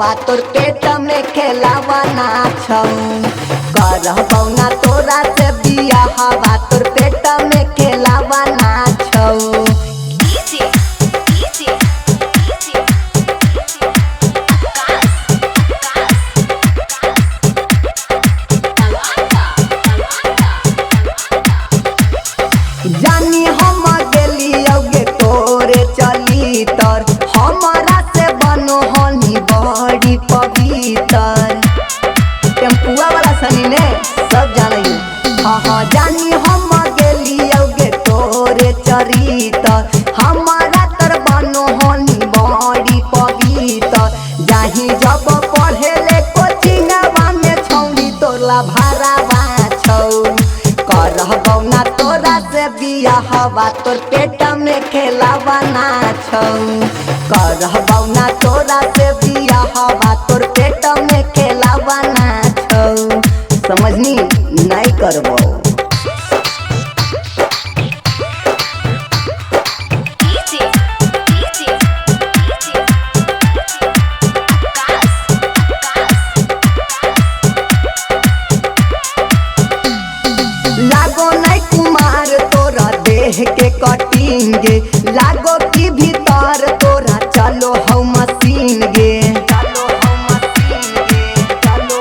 हवा तोर पेट में खेलावा ना छौ करबौ ना तोरा से बिया हवा तोर पेट में खेलावा ना छौ। जानी हम गेलियोगे तोरे चली तर हमारा से बनो हनी बड़ी पवित्र। टेम्पुआ वाला सनी ने सब जानी हाँ जानी हम गेलियोगे तोरे चली तर हमारा तर बनो हनी बड़ी पवित्र। जाही जब पढ़े ले कोचिंगवा में छौड़ी तोला भारावा छौ करबौ ना तोरा से बिया हवा तोर पेट में खेलावा ना छौ करबौ ना तोरा से बिया हवा तोर पेट में खेलावा ना छौ। समझनी नहीं करबौ। लागो नहीं कुमार तोरा देह के कटिंगे लागो की भीतर तोरा चलो हौ मशीन गे चलो हौ मशीन गे चलो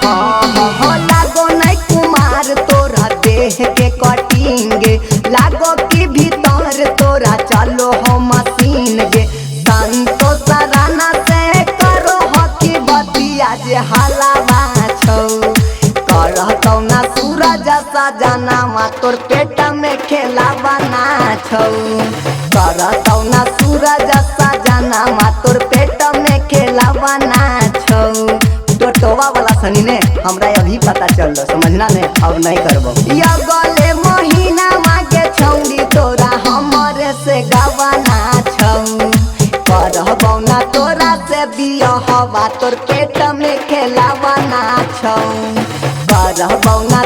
हौ हाँ लागो नहीं कुमार तोरा देह के कटिंगे लागो की भीतर तोरा चलो हौ मशीन गे। संतोष राणा से करो हकी बतिया जे हलावा छौ करतौ ना सूरज सा जनामा तोर पेट में खेलावा ना छौ करतौ ना सूरज सा जनामा तोर पेट में खेलावा ना छौ। टोटोवा वाला सनी ने हमरा अभी पता चल समझना ने अब नहीं करबो। या गले महीना मागे छौड़ी तोरा हमरे से गावा ना छौ करबौ ना तोरा से बिया हवा तोर पेट में खेलावा ना छौ करबौ ना